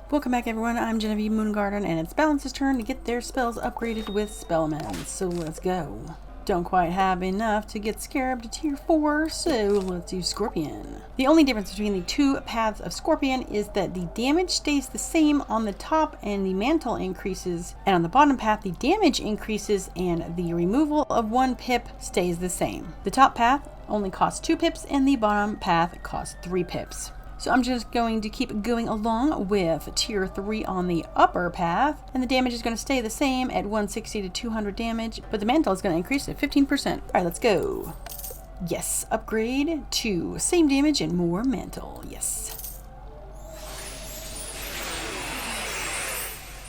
Welcome back everyone, I'm Genevieve Moongarden, and it's Balance's turn to get their spells upgraded with SPELLEMENTS, so let's go. Don't quite have enough to get Scarab to tier 4, so let's do Scorpion. The only difference between the two paths of Scorpion is that the damage stays the same on the top and the mantle increases, and on the bottom path the damage increases and the removal of 1 pip stays the same. The top path only costs 2 pips and the bottom path costs 3 pips. So I'm just going to keep going along with tier 3 on the upper path, and the damage is going to stay the same at 160 to 200 damage, but the mantle is going to increase to 15%. All right, let's go. Yes, upgrade to same damage and more mantle. Yes.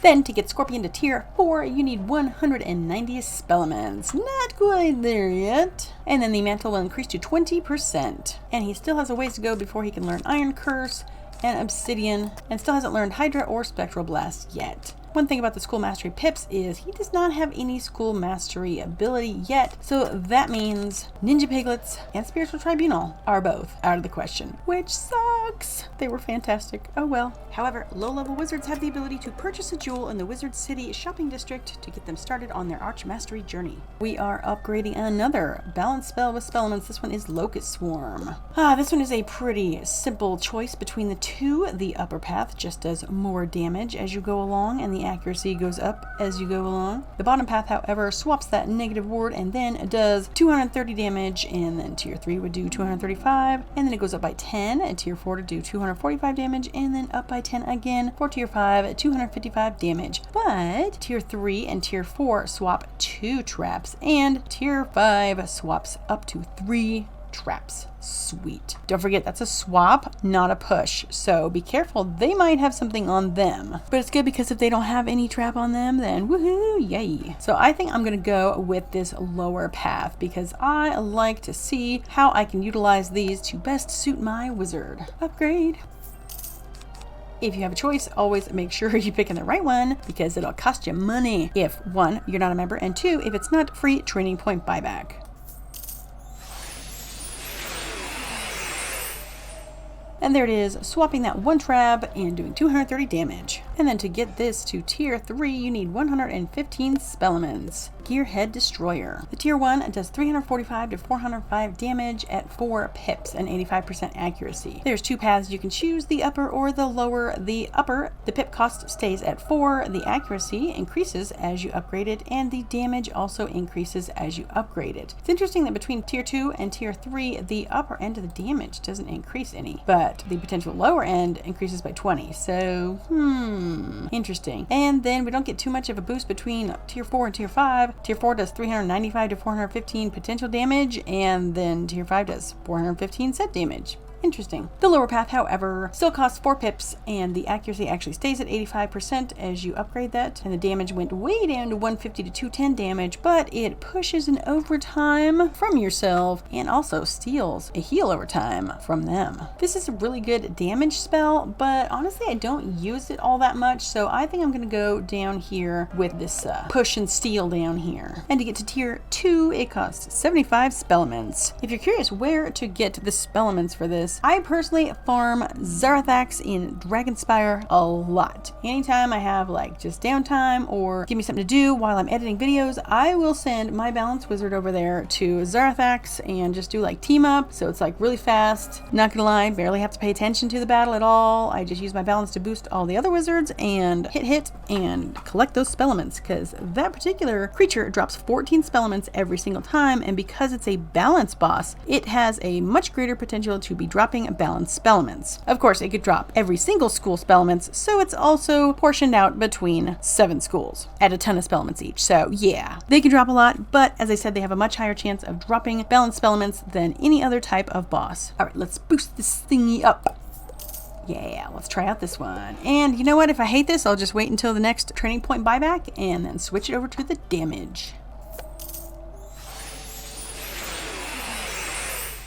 Then to get Scorpion to tier 4, you need 190 SPELLEMENTS. Not quite there yet. And then the mantle will increase to 20%. And he still has a ways to go before he can learn Iron Curse and Obsidian, and still hasn't learned Hydra or Spectral Blast yet. One thing about the School Mastery pips is he does not have any School Mastery ability yet, so that means Ninja Piglets and Spiritual Tribunal are both out of the question, which sucks. They were fantastic. Oh well. However, low-level wizards have the ability to purchase a jewel in the Wizard City shopping district to get them started on their Arch Mastery journey. We are upgrading another balanced spell with SPELLEMENTS. This one is Locust Swarm. This one is a pretty simple choice between the two. The upper path just does more damage as you go along, and the accuracy goes up as you go along. The bottom path, however, swaps that negative ward and then does 230 damage, and then tier 3 would do 235, and then it goes up by 10, and tier 4 to do 245 damage, and then up by 10 again for tier 5 at 255 damage. But tier 3 and tier 4 swap 2 traps, and tier 5 swaps up to 3 traps. Sweet. Don't forget, that's a swap, not a push, so be careful. They might have something on them, but it's good because if they don't have any trap on them, then woohoo, yay. So I think I'm gonna go with this lower path because I like to see how I can utilize these to best suit my wizard. Upgrade. If you have a choice, always make sure you're picking the right one because it'll cost you money if 1, you're not a member, and 2, if it's not free training point buyback. And there it is, swapping that 1 trap and doing 230 damage. And then to get this to tier 3, you need 115 SPELLEMENTS. Gearhead Destroyer. The tier 1 does 345 to 405 damage at 4 pips and 85% accuracy. There's 2 paths you can choose, the upper or the lower. The upper, the pip cost stays at 4, the accuracy increases as you upgrade it, and the damage also increases as you upgrade it. It's interesting that between tier 2 and tier 3, the upper end of the damage doesn't increase any, but the potential lower end increases by 20. So, interesting. And then we don't get too much of a boost between tier 4 and tier 5. Tier 4 does 395 to 415 potential damage, and then tier 5 does 415 set damage. Interesting. The lower path, however, still costs 4 pips, and the accuracy actually stays at 85% as you upgrade that, and the damage went way down to 150 to 210 damage, but it pushes an overtime from yourself and also steals a heal overtime from them. This is a really good damage spell, but honestly I don't use it all that much, so I think I'm going to go down here with this push and steal down here. And to get to tier 2, it costs 75 SPELLEMENTS. If you're curious where to get the SPELLEMENTS for this, I personally farm Zarathax in Dragonspire a lot. Anytime I have like just downtime or give me something to do while I'm editing videos, I will send my balanced wizard over there to Zarathax and just do like team up. So it's like really fast. Not gonna lie, barely have to pay attention to the battle at all. I just use my balance to boost all the other wizards and hit and collect those SPELLEMENTS, because that particular creature drops 14 SPELLEMENTS every single time, and because it's a balance boss, it has a much greater potential to be dropping balanced SPELLEMENTS. Of course, it could drop every single school SPELLEMENTS, so it's also portioned out between 7 schools at a ton of SPELLEMENTS each. So yeah, they can drop a lot, but as I said, they have a much higher chance of dropping balanced SPELLEMENTs than any other type of boss. All right, let's boost this thingy up. Yeah, let's try out this one. And you know what? If I hate this, I'll just wait until the next training point buyback and then switch it over to the damage.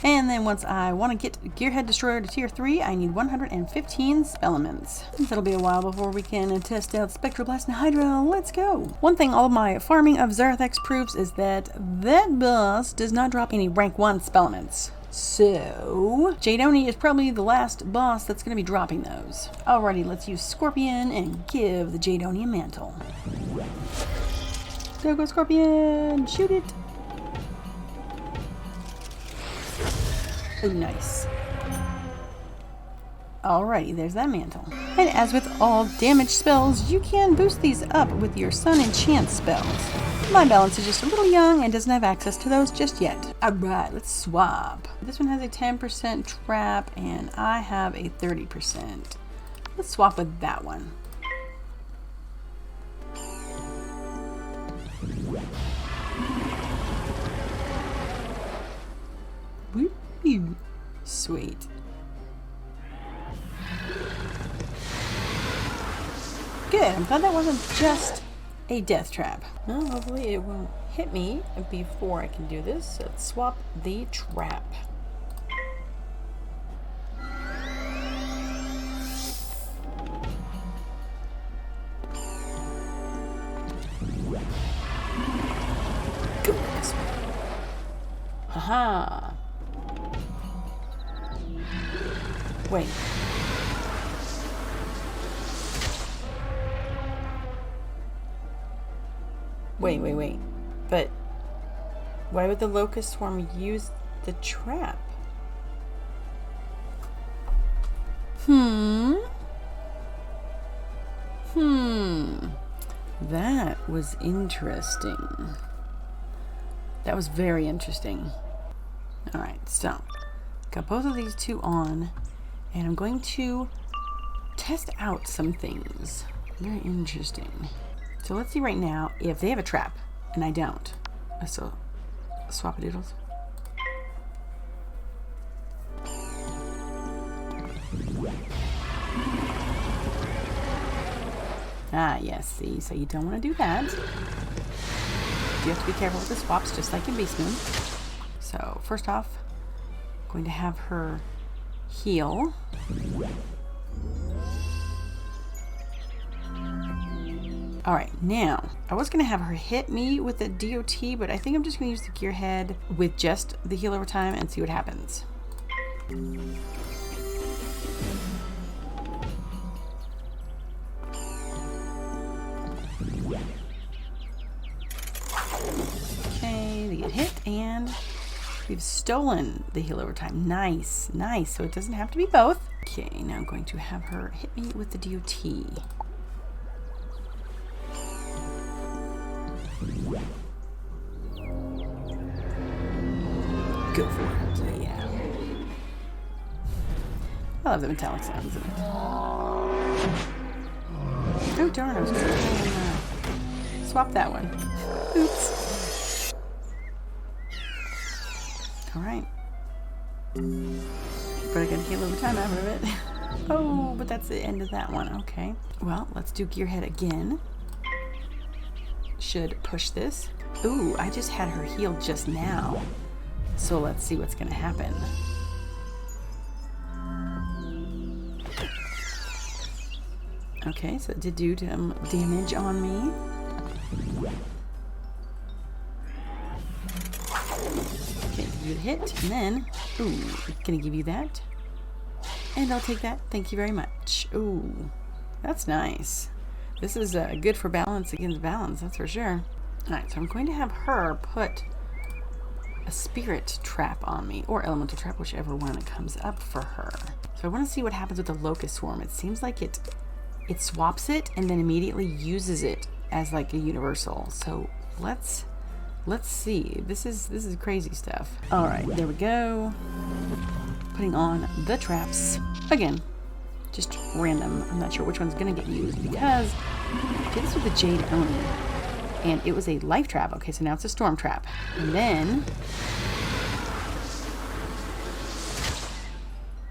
And then once I want to get Gearhead Destroyer to tier 3, I need 115 SPELLEMENTS. That'll be a while before we can test out Spectral Blast and Hydra. Let's go! One thing all my farming of Zarathax proves is that that boss does not drop any rank 1 SPELLEMENTs. So, Jade Oni is probably the last boss that's going to be dropping those. Alrighty, let's use Scorpion and give the Jade Oni a mantle. Go, Scorpion! Shoot it! Oh, nice. Alrighty, there's that mantle. And as with all damage spells, you can boost these up with your Sun Enchant spells. My balance is just a little young and doesn't have access to those just yet. Alright, let's swap. This one has a 10% trap and I have a 30%. Let's swap with that one. Woo-hoo. Sweet. Good, I'm glad that wasn't just a death trap. Well, hopefully it won't hit me before I can do this. So let's swap the trap. Go this way. Haha. Wait. Wait. But why would the locust swarm use the trap? That was interesting. That was very interesting. Alright, so got both of these two on, and I'm going to test out some things. Very interesting. So let's see right now if they have a trap, and I don't. So, swap-a-doodles. Ah, yes, see, so you don't want to do that. You have to be careful with the swaps, just like in Beast Moon. So, first off, I'm going to have her heal. Alright, now, I was going to have her hit me with the DOT, but I think I'm just going to use the Gearhead with just the heal over time and see what happens. Okay, they get hit, and we've stolen the heal over time. Nice, nice. So it doesn't have to be both. Okay, now I'm going to have her hit me with the DOT. Go for it. So, yeah. I love the metallic sounds of it. Oh darn, I was going to swap that one. Oops. Alright. But I gotta heal over time out of it. Oh, but that's the end of that one. Okay. Well, let's do Gearhead again. Should push this. Ooh, I just had her heal just now. So let's see what's gonna happen. Okay, so it did do some damage on me. Okay, do the hit, and then, ooh, gonna give you that. And I'll take that, thank you very much. Ooh, that's nice. This is good for balance against balance, that's for sure. Alright, so I'm going to have her put a spirit trap on me, or elemental trap, whichever one comes up for her. So I want to see what happens with the locust swarm. It seems like it swaps it and then immediately uses it as like a universal. So let's see. This is crazy stuff. Alright, there we go. Putting on the traps. Again, just random. I'm not sure which one's gonna get used because I did this with the Jade Oni. And it was a life trap. Okay, so now it's a storm trap. And then,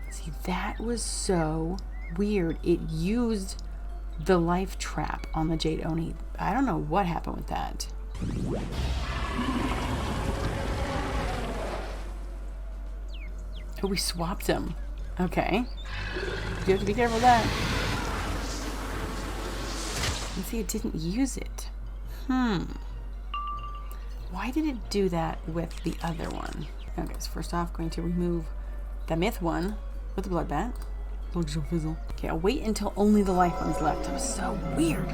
see, that was so weird. It used the life trap on the Jade Oni. I don't know what happened with that. Oh, we swapped them. Okay. You have to be careful of that. And see, it didn't use it. Why did it do that with the other one? Okay, so first off, going to remove the myth one with the blood bat. Okay, I'll wait until only the life one's left. That was so weird.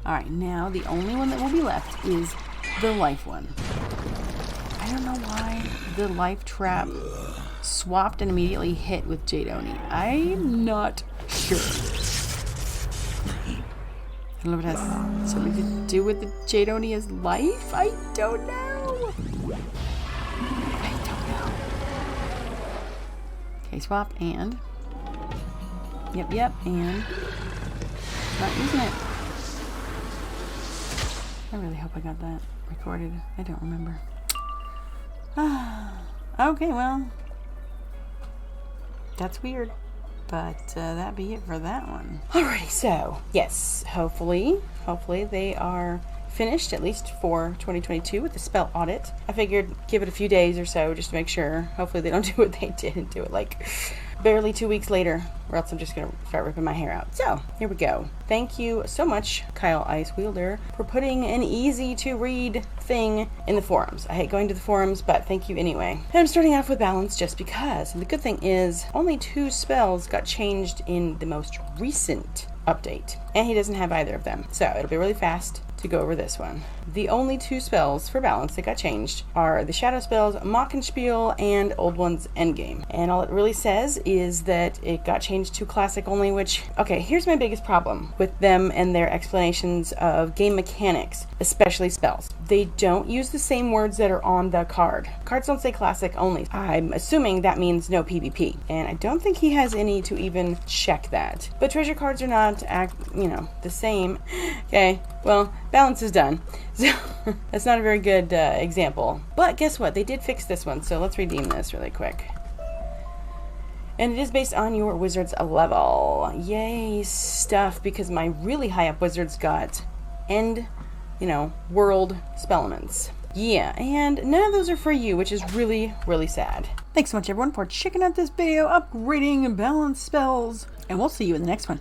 Alright, now the only one that will be left is the life one. I don't know why the life trap swapped and immediately hit with Jade Oni. I'm not sure. I don't know if it has something to do with the Jade Oni's life. I don't know. Okay, swap and. Yep, and. Not using it. I really hope I got that recorded. I don't remember. Okay, well. That's weird. But that be it for that one. Alrighty, so yes, hopefully they are finished, at least for 2022 with the spell audit. I figured give it a few days or so just to make sure. Hopefully they don't do what they did and do it like barely 2 weeks later, or else I'm just gonna start ripping my hair out. So here we go. Thank you so much, Kyle Ice Wielder, for putting an easy to read thing in the forums. I hate going to the forums, but thank you anyway. And I'm starting off with balance just because. And the good thing is only 2 spells got changed in the most recent update, and he doesn't have either of them, so it'll be really fast to go over this one. The only 2 spells for balance that got changed are the shadow spells Mockenspiel and Old One's Endgame, and all it really says is that it got changed to classic only, which, okay, here's my biggest problem with them and their explanations of game mechanics, especially spells. They don't use the same words that are on the card. Cards don't say classic only. I'm assuming that means no PvP, and I don't think he has any to even check that. But treasure cards are not the same. Okay, well, balance is done. So that's not a very good example. But guess what? They did fix this one, so let's redeem this really quick. And it is based on your wizard's level. Yay, stuff, because my really high up wizards got world spellements. Yeah, and none of those are for you, which is really, really sad. Thanks so much, everyone, for checking out this video, upgrading balance spells, and we'll see you in the next one.